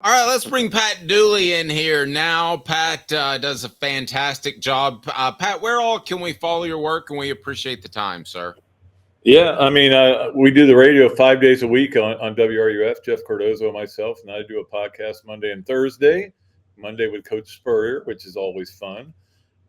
All right, let's bring Pat Dooley in here now. Pat does a fantastic job. Pat, where all can we follow your work? And we appreciate the time, sir. Yeah, I mean, we do the radio 5 days a week on WRUF, Jeff Cardozo and myself, and I do a podcast Monday and Thursday. Monday with Coach Spurrier, which is always fun,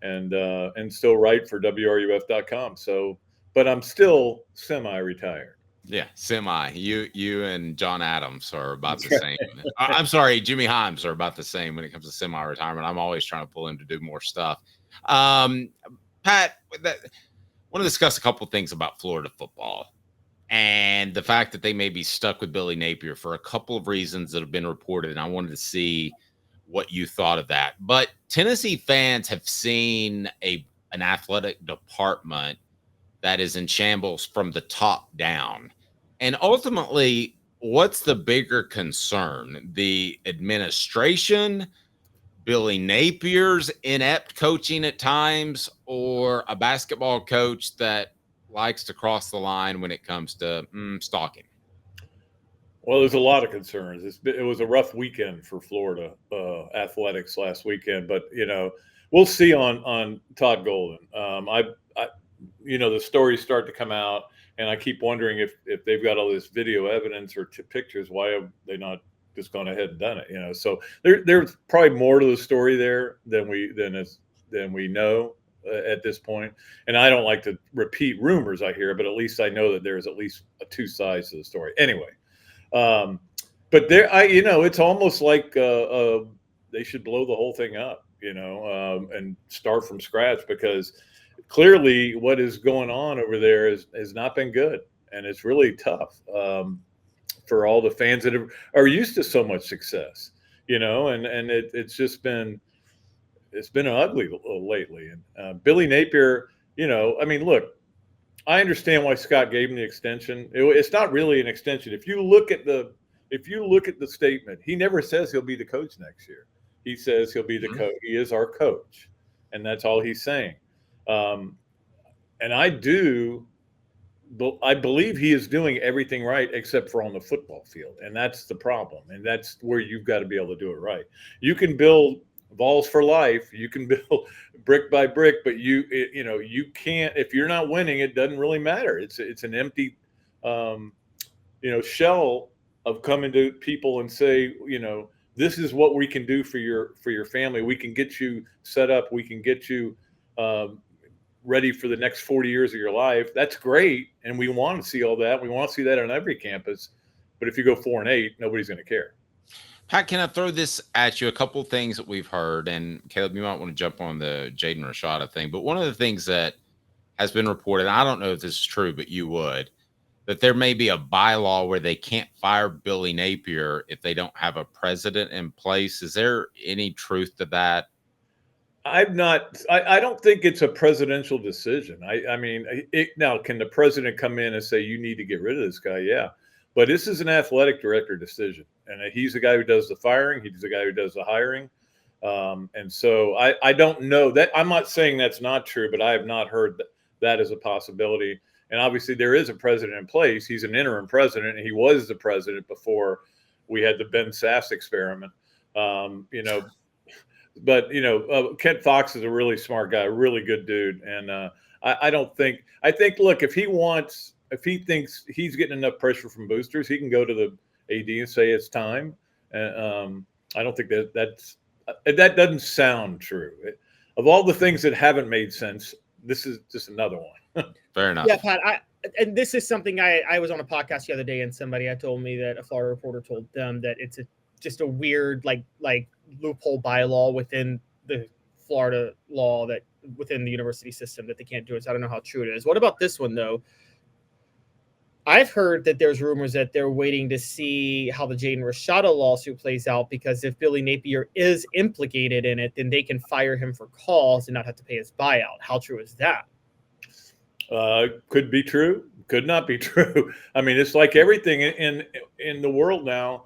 and still write for WRUF.com. So, but I'm still semi-retired. Yeah, semi. You and John Adams are about the same. I'm sorry, Jimmy Himes are about the same when it comes to semi-retirement. I'm always trying to pull him to do more stuff. Pat, want to discuss a couple of things about Florida football and the fact that they may be stuck with Billy Napier for a couple of reasons that have been reported, and I wanted to see what you thought of that. But Tennessee fans have seen an athletic department that is in shambles from the top down. And ultimately, what's the bigger concern? The administration, Billy Napier's inept coaching at times, or a basketball coach that likes to cross the line when it comes to stalking? Well, there's a lot of concerns. It was a rough weekend for Florida athletics last weekend, but we'll see on Todd Golden. The stories start to come out, and I keep wondering if they've got all this video evidence or pictures, why have they not just gone ahead and done it? So there's probably more to the story there than we know at this point. And I don't like to repeat rumors I hear, but at least I know that there's at least two sides to the story. Anyway, but it's almost like they should blow the whole thing up, and start from scratch, because clearly what is going on over there has not been good, and it's really tough for all the fans that are used to so much success, and it's been ugly lately. And Billy Napier, look, I understand why Scott gave him the extension. It's not really an extension. If you look at the statement, he never says he'll be the coach next year. He says he'll be the coach. He is our coach, and that's all he's saying. And I believe he is doing everything right except for on the football field, and that's the problem. And that's where you've got to be able to do it right. You can build balls for life. You can build brick by brick, but you can't, if you're not winning, it doesn't really matter. It's an empty, shell of coming to people and say, this is what we can do for your family. We can get you set up. We can get you ready for the next 40 years of your life. That's great. And we want to see all that. We want to see that on every campus. But if you go 4-8, nobody's going to care. Pat, can I throw this at you? A couple of things that we've heard, and Caleb, you might want to jump on the Jaden Rashada thing, but one of the things that has been reported, I don't know if this is true, but you would, that there may be a bylaw where they can't fire Billy Napier if they don't have a president in place. Is there any truth to that? I don't think it's a presidential decision. Now, can the president come in and say, you need to get rid of this guy? Yeah. But this is an athletic director decision. And he's the guy who does the firing. He's the guy who does the hiring. And so I don't know that. I'm not saying that's not true, but I have not heard that as a possibility. And obviously there is a president in place. He's an interim president. And he was the president before we had the Ben Sass experiment. But Kent Fox is a really smart guy, a really good dude. And I think, look, if he thinks he's getting enough pressure from boosters, he can go to the AD and say it's time. And I don't think that doesn't sound true. Of all the things that haven't made sense, this is just another one. Fair enough. Yeah, Pat. And this is something I was on a podcast the other day, and somebody had told me that a Florida reporter told them that it's just a weird like loophole bylaw within the Florida law that within the university system that they can't do it. So I don't know how true it is. What about this one though? I've heard that there's rumors that they're waiting to see how the Jaden Rashada lawsuit plays out, because if Billy Napier is implicated in it, then they can fire him for cause and not have to pay his buyout. How true is that? Could be true, could not be true. I mean, it's like everything in the world now.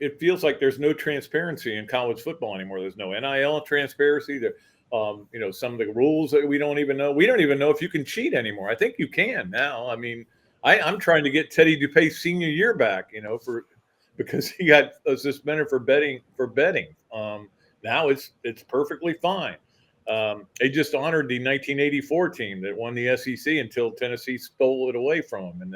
It feels like there's no transparency in college football anymore. There's no NIL transparency. There, some of the rules that we don't even know. We don't even know if you can cheat anymore. I think you can now. I mean, I'm trying to get Teddy Dupay's senior year back, because he got suspended for betting. Now it's perfectly fine. They just honored the 1984 team that won the SEC until Tennessee stole it away from them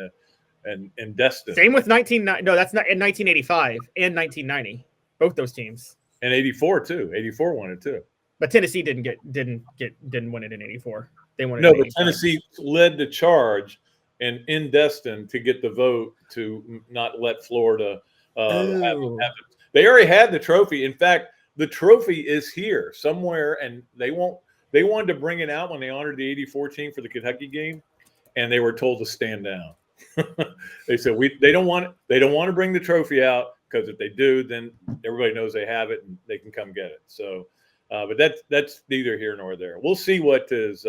in Destin. Same with 1990. No, that's not in 1985 and 1990. Both those teams. And 84 too. 84 won it too. But Tennessee didn't win it in 84. They won it. No, in but 85. Tennessee led the charge and in Destin to get the vote to not let Florida have it. They already had the trophy. In fact, the trophy is here somewhere, and they wanted to bring it out when they honored the 84 team for the Kentucky game, and they were told to stand down. They said they don't want to bring the trophy out, because if they do, then everybody knows they have it and they can come get it. So, but that's neither here nor there. We'll see what goes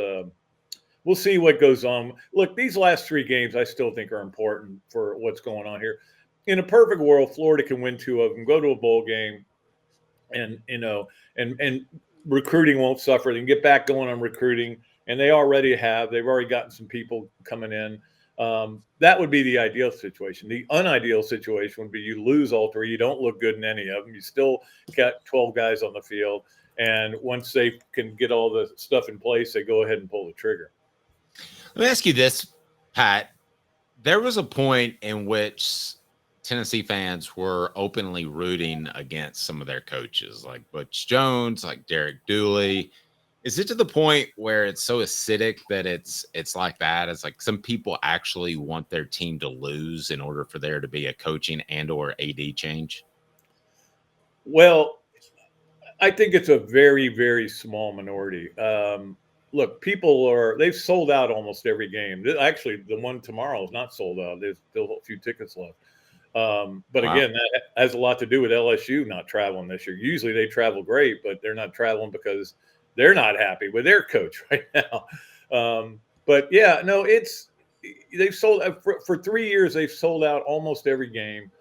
on. Look, these last 3 games I still think are important for what's going on here. In a perfect world, Florida can win 2 of them, go to a bowl game, and and recruiting won't suffer. They can get back going on recruiting, and they already have. They've already gotten some people coming in. That would be the ideal situation. The unideal situation would be you lose all 3. You don't look good in any of them. You still got 12 guys on the field. And once they can get all the stuff in place, they go ahead and pull the trigger. Let me ask you this, Pat. There was a point in which Tennessee fans were openly rooting against some of their coaches, like Butch Jones, like Derek Dooley. Is it to the point where it's so acidic that it's like that? It's like some people actually want their team to lose in order for there to be a coaching and or AD change? Well, I think it's a very, very small minority. Look, they've sold out almost every game. Actually, the one tomorrow is not sold out. There's still a few tickets left. But again, that has a lot to do with LSU not traveling this year. Usually they travel great, but they're not traveling because they're not happy with their coach right now. But yeah, no, they've sold for 3 years. They've sold out almost every game.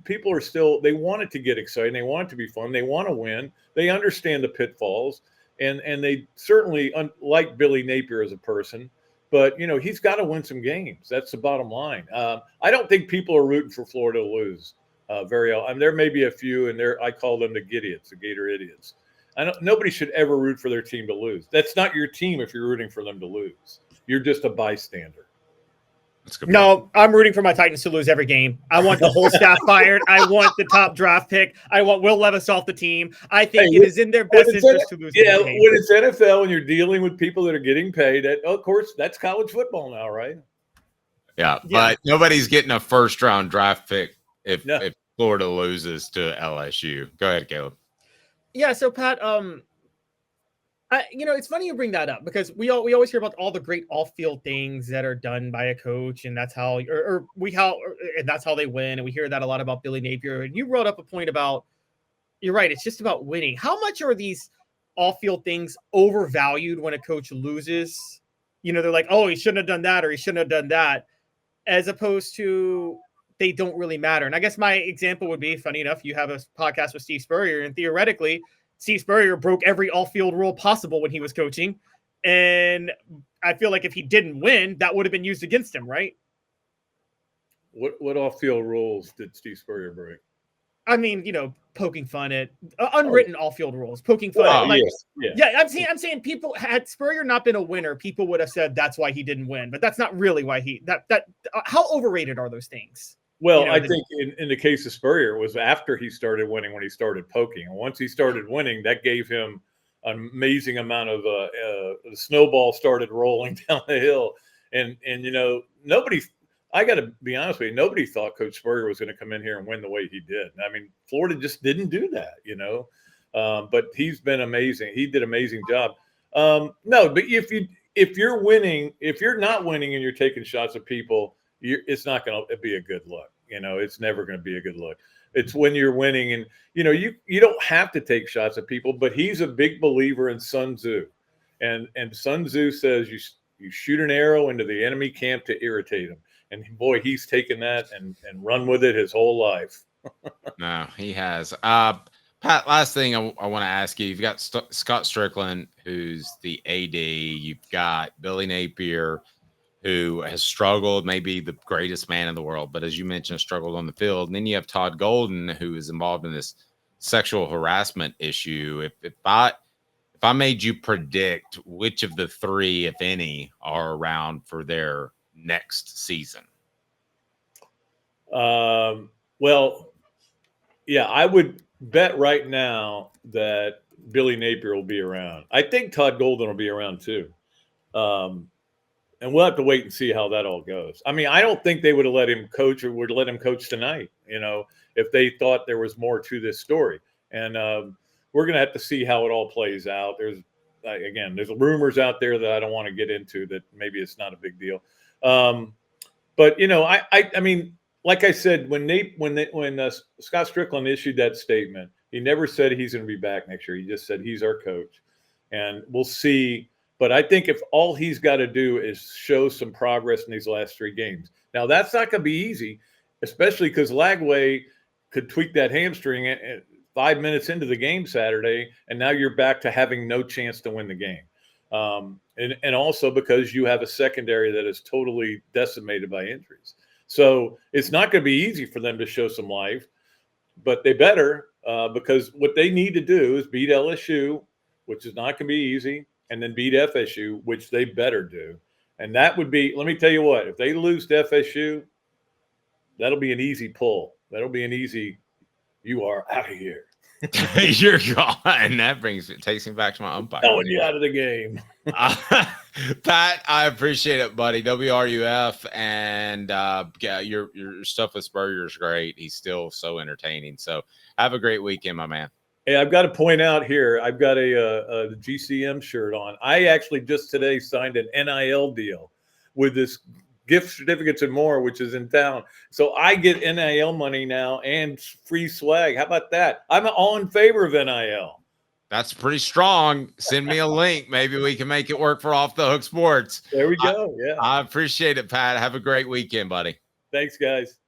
People are they want it to get exciting. They want it to be fun. They want to win. They understand the pitfalls, and they certainly like Billy Napier as a person. But he's got to win some games. That's the bottom line. I don't think people are rooting for Florida to lose very often. I mean, there may be a few, and I call them the Gidiots, the Gator idiots. Nobody should ever root for their team to lose. That's not your team if you're rooting for them to lose. You're just a bystander. No, I'm rooting for my Titans to lose every game. I want the whole staff fired. I want the top draft pick. I want Will Levis off the team. I think it is in their best interest to lose. Yeah, when it's NFL and you're dealing with people that are getting paid, of course, that's college football now, right? Yeah, but nobody's getting a first-round draft pick if Florida loses to LSU. Go ahead, Caleb. Yeah, so Pat, it's funny you bring that up, because we always hear about all the great off-field things that are done by a coach, and that's how and that's how they win. And we hear that a lot about Billy Napier. And you brought up a point about, you're right, it's just about winning. How much are these off-field things overvalued when a coach loses? They're like, oh, he shouldn't have done that, or he shouldn't have done that, as opposed to they don't really matter. And I guess my example would be, funny enough, you have a podcast with Steve Spurrier, and theoretically, Steve Spurrier broke every off-field rule possible when he was coaching. And I feel like if he didn't win, that would have been used against him, right? What off-field rules did Steve Spurrier break? I mean, poking fun at unwritten off-field rules, poking fun at, I'm saying people, had Spurrier not been a winner, people would have said that's why he didn't win, but that's not really why how overrated are those things? Well, I think in the case of Spurrier, it was after he started winning when he started poking. And once he started winning, that gave him an amazing amount of the snowball started rolling down the hill. And nobody, I got to be honest with you, nobody thought Coach Spurrier was going to come in here and win the way he did. I mean, Florida just didn't do that, but he's been amazing. He did an amazing job. No, but if you're winning, if you're not winning and you're taking shots at people, it's not going to be a good look. It's never going to be a good look. It's when you're winning, and you don't have to take shots at people. But he's a big believer in Sun Tzu, and Sun Tzu says you shoot an arrow into the enemy camp to irritate him. And boy, he's taken that and run with it his whole life. No, he has. Pat, last thing I want to ask you: you've got Scott Strickland, who's the AD. You've got Billy Napier, who has struggled, maybe the greatest man in the world, but as you mentioned, struggled on the field. And then you have Todd Golden, who is involved in this sexual harassment issue. If I made you predict which of the three, if any, are around for their next season. Well, yeah, I would bet right now that Billy Napier will be around. I think Todd Golden will be around too. And we'll have to wait and see how that all goes. I mean, I don't think they would have let him coach or would let him coach tonight, if they thought there was more to this story. And we're going to have to see how it all plays out. There's rumors out there that I don't want to get into that maybe it's not a big deal. But, I mean, like I said, when Scott Strickland issued that statement, he never said he's going to be back next year. He just said he's our coach. And we'll see. But I think if all he's got to do is show some progress in these last 3 games. Now, that's not going to be easy, especially because Lagway could tweak that hamstring at 5 minutes into the game Saturday, and now you're back to having no chance to win the game. And also because you have a secondary that is totally decimated by injuries. So it's not going to be easy for them to show some life, but they better because what they need to do is beat LSU, which is not going to be easy, and then beat FSU, which they better do. And that would be, let me tell you what, if they lose to FSU, that'll be an easy pull. That'll be an easy, you are out of here. You're gone. And that takes me back to my umpire. Throwing you out of the game. Pat, I appreciate it, buddy. WRUF and your stuff with Spurrier is great. He's still so entertaining. So have a great weekend, my man. Hey, I've got to point out here, I've got a GCM shirt on. I actually just today signed an NIL deal with this Gift Certificates and More, which is in town. So I get NIL money now and free swag. How about that? I'm all in favor of NIL. That's pretty strong. Send me a link. Maybe we can make it work for Off the Hook Sports. There we go. Yeah. I appreciate it, Pat. Have a great weekend, buddy. Thanks, guys.